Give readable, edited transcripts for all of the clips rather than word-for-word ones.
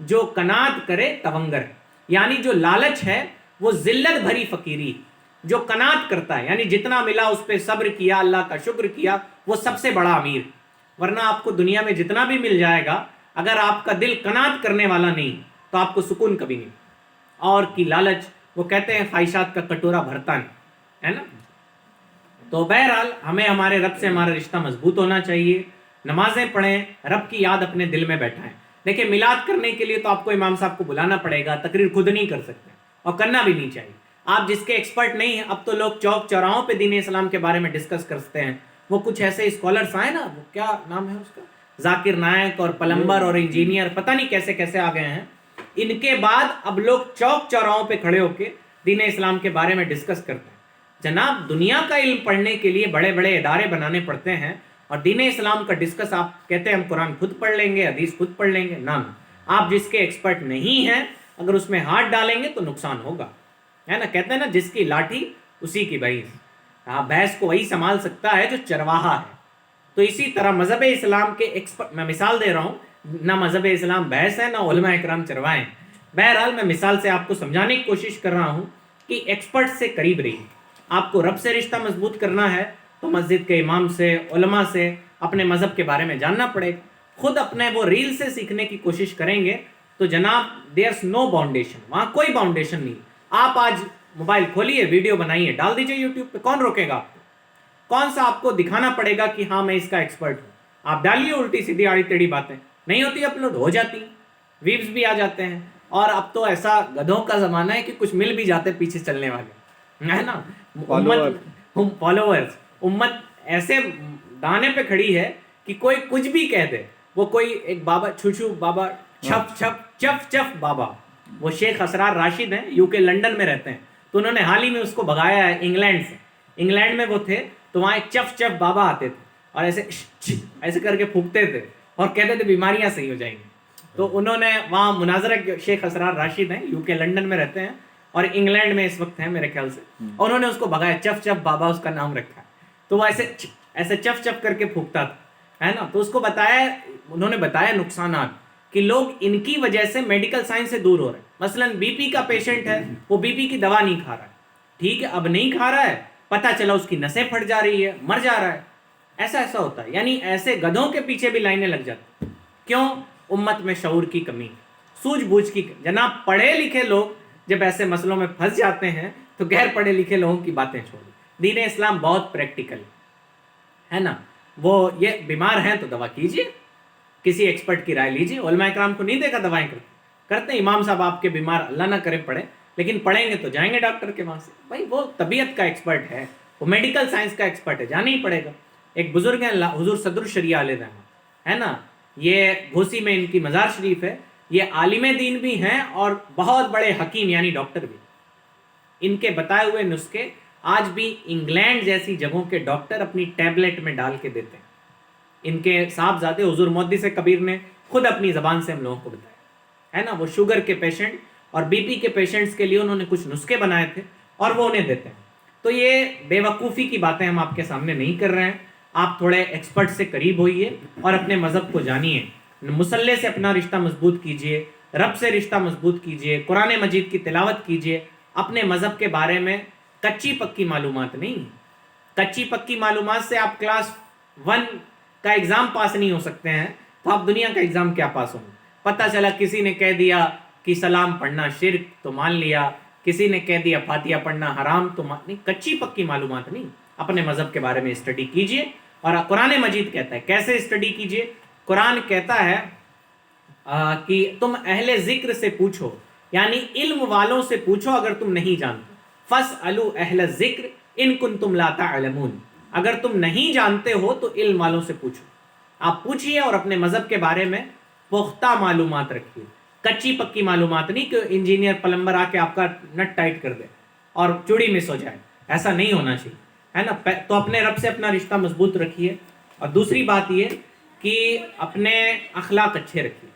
جو قناعت کرے تونگر ہے، یعنی جو لالچ ہے وہ ذلت بھری فقیری، جو قناعت کرتا ہے یعنی جتنا ملا اس پہ صبر کیا، اللہ کا شکر کیا، وہ سب سے بڑا امیر۔ ورنہ آپ کو دنیا میں جتنا بھی مل جائے گا، اگر آپ کا دل قناعت کرنے والا نہیں تو آپ کو سکون کبھی نہیں۔ اور کی لالچ، وہ کہتے ہیں خواہشات کا کٹورا بھرتا نہیں، ہے نا۔ تو بہرحال ہمیں ہمارے رب سے ہمارا رشتہ مضبوط ہونا چاہیے، نمازیں پڑھیں، رب کی یاد اپنے دل میں بیٹھائیں۔ دیکھیں میلاد کرنے کے لیے تو آپ کو امام صاحب کو بلانا پڑے گا، تقریر خود نہیں کر سکتے اور کرنا بھی نہیں چاہیے۔ آپ جس کے ایکسپرٹ نہیں ہیں، اب تو لوگ چوک چوراہوں پہ دین اسلام کے بارے میں ڈسکس کرتے ہیں، وہ کچھ ایسے اسکالرس آئے نا، وہ کیا نام ہے اس کا، ذاکر نائک اور پلمبر اور انجینئر، پتہ نہیں کیسے کیسے آ گئے ہیں۔ ان کے بعد اب لوگ چوک چوراہوں پہ کھڑے ہو کے دین اسلام کے بارے میں ڈسکس کرتے ہیں۔ جناب دنیا کا علم پڑھنے کے لیے بڑے بڑے ادارے بنانے پڑتے ہیں، اور دین اسلام کا ڈسکس آپ کہتے ہیں ہم قرآن خود پڑھ لیں گے، حدیث خود پڑھ لیں گے، نہ آپ جس کے ایکسپرٹ نہیں ہیں اگر اس میں ہاتھ ڈالیں گے تو نقصان ہوگا، ہے نا۔ کہتے ہیں نا جس کی لاٹھی اسی کی بھینس، بھینس کو وہی سنبھال سکتا ہے جو چرواہا ہے۔ تو اسی طرح مذہب اسلام کے ایکسپرٹ، میں مثال دے رہا ہوں، نہ مذہب اسلام بھینس ہے نہ علماء اکرام چرواہے ہیں۔ بہرحال میں مثال سے آپ کو سمجھانے کی کوشش کر رہا ہوں کہ ایکسپرٹ سے قریب رہیے۔ آپ کو رب سے رشتہ مضبوط کرنا ہے تو مسجد کے امام سے، علماء سے اپنے مذہب کے بارے میں جاننا پڑے گا۔ خود اپنے وہ ریل سے سیکھنے کی کوشش کریں گے تو جناب دیئرس نو باؤنڈیشن، وہاں کوئی باؤنڈیشن نہیں۔ آپ آج موبائل کھولیے، ویڈیو بنائیے، ڈال دیجیے یوٹیوب پہ، کون روکے گا آپ کو؟ کون سا آپ کو دکھانا پڑے گا کہ ہاں میں اس کا ایکسپرٹ ہوں؟ آپ ڈالیے الٹی سیدھی آڑی ٹیڑھی باتیں، نہیں ہوتی اپلوڈ ہو جاتی، ویوز بھی آ جاتے ہیں۔ اور اب تو ایسا گدھوں کا زمانہ ہے کہ کچھ مل بھی جاتے پیچھے چلنے والے، ہے نا، فالوورز۔ امت ایسے دانے پہ کھڑی ہے کہ کوئی کچھ بھی کہہ دے، وہ کوئی ایک بابا چھوچو بابا چھپ چھپ چف چف بابا، وہ شیخ اسرار راشد ہیں، یو کے لنڈن میں رہتے ہیں، تو انہوں نے حال ہی میں اس کو بھگایا ہے انگلینڈ سے۔ انگلینڈ میں وہ تھے تو وہاں ایک چف چف بابا آتے تھے اور ایسے کر کے پھونکتے تھے اور کہتے تھے بیماریاں صحیح ہو جائیں گی۔ تو انہوں نے وہاں مناظرہ، شیخ اسرار راشد ہیں، یو کے لنڈن میں رہتے ہیں اور انگلینڈ میں اس وقت ہیں میرے خیال سے، اور انہوں نے اس کو بھگایا، چف چف بابا اس کا نام رکھا ہے۔ تو وہ ایسے چف چف کر کے پھونکتا تھا، ہے نا۔ تو اس کو بتایا، انہوں نے بتایا نقصانات کہ لوگ ان کی وجہ سے میڈیکل سائنس سے دور ہو رہے ہیں۔ مثلا بی پی کا پیشنٹ ہے، وہ بی پی کی دوا نہیں کھا رہا ہے، ٹھیک ہے، اب نہیں کھا رہا ہے، پتہ چلا اس کی نسیں پھٹ جا رہی ہے، مر جا رہا ہے۔ ایسا ہوتا ہے، یعنی ایسے گدھوں کے پیچھے بھی لائنیں لگ جاتی۔ کیوں؟ امت میں شعور کی کمی، سوجھ بوجھ کی۔ جناب پڑھے لکھے لوگ جب ایسے مسئلوں میں پھنس جاتے ہیں تو غیر پڑھے لکھے لوگوں کی باتیں چھوڑ دیں۔ دین اسلام بہت پریکٹیکل ہے نا۔ وہ یہ بیمار ہیں تو دوا کیجئے، کسی ایکسپرٹ کی رائے لیجئے۔ علماء اکرام کو نہیں دیکھا دوائیں کرتے ہیں، امام صاحب آپ کے بیمار اللہ نہ کرے پڑے، لیکن پڑھیں گے تو جائیں گے ڈاکٹر کے وہاں سے، بھائی وہ طبیعت کا ایکسپرٹ ہے، وہ میڈیکل سائنس کا ایکسپرٹ ہے، جانا ہی پڑے گا۔ ایک بزرگ ہیں حضور صدر الشریعہ علیہ رحمہ، ہے نا، یہ گھوسی میں ان کی مزار شریف ہے، یہ عالم دین بھی ہیں اور بہت بڑے حکیم یعنی ڈاکٹر بھی۔ ان کے بتائے ہوئے نسخے آج بھی انگلینڈ جیسی جگہوں کے ڈاکٹر اپنی ٹیبلٹ میں ڈال کے دیتے ہیں۔ ان کے صاحبزادے حضور مودی سے کبیر نے خود اپنی زبان سے ہم لوگوں کو بتایا، ہے نا۔ وہ شوگر کے پیشنٹ اور بی پی کے پیشنٹس کے لیے انہوں نے کچھ نسخے بنائے تھے اور وہ انہیں دیتے ہیں۔ تو یہ بے وقوفی کی باتیں ہم آپ کے سامنے نہیں کر رہے ہیں، آپ تھوڑے ایکسپرٹ سے قریب ہوئیے اور اپنے مذہب کو جانیے، مصلی سے اپنا رشتہ مضبوط کیجئے، رب سے رشتہ مضبوط کیجئے، قرآن مجید کی تلاوت کیجئے۔ اپنے مذہب کے بارے میں کچی پکی معلومات نہیں، کچی پکی معلومات سے آپ کلاس 1 کا ایگزام پاس نہیں ہو سکتے ہیں تو آپ دنیا کا ایگزام کیا پاس ہوں گے؟ پتہ چلا کسی نے کہہ دیا کہ سلام پڑھنا شرک تو مان لیا، کسی نے کہہ دیا فاتحہ پڑھنا حرام تو نہیں۔ کچی پکی معلومات نہیں، اپنے مذہب کے بارے میں اسٹڈی کیجئے۔ اور قرآن مجید کہتا ہے کیسے اسٹڈی کیجئے؟ قرآن کہتا ہے کہ تم اہل ذکر سے پوچھو، یعنی علم والوں سے پوچھو اگر تم نہیں جانتے۔ فاسألوا اہل الذکر ان کنتم لا تعلمون، اگر تم نہیں جانتے ہو تو علم والوں سے پوچھو۔ آپ پوچھئے اور اپنے مذہب کے بارے میں پختہ معلومات رکھیے، کچی پکی معلومات نہیں کہ انجینئر پلمبر آ کے آپ کا نٹ ٹائٹ کر دے اور چوڑی مس ہو جائے، ایسا نہیں ہونا چاہیے، ہے نا۔ تو اپنے رب سے اپنا رشتہ مضبوط رکھیے۔ اور دوسری بات یہ کہ اپنے اخلاق اچھے رکھیے،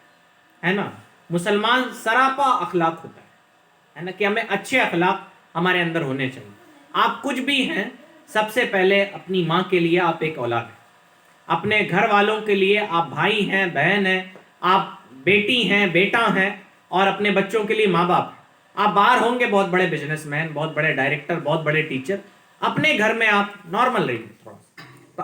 ہے نا۔ مسلمان سراپا اخلاق ہوتا ہے نا، کہ ہمیں اچھے اخلاق ہمارے اندر ہونے چاہیے۔ آپ کچھ بھی ہیں، سب سے پہلے اپنی ماں کے لیے آپ ایک اولاد ہیں، اپنے گھر والوں کے لیے آپ بھائی ہیں، بہن ہیں، آپ بیٹی ہیں, بیٹا ہیں, اور اپنے بچوں کے لیے ماں باپ ہیں. آپ باہر ہوں گے بہت بڑے بزنس مین, بہت بڑے ڈائریکٹر, بہت بڑے ٹیچر, اپنے گھر میں آپ نارمل رہیے تھوڑا سا.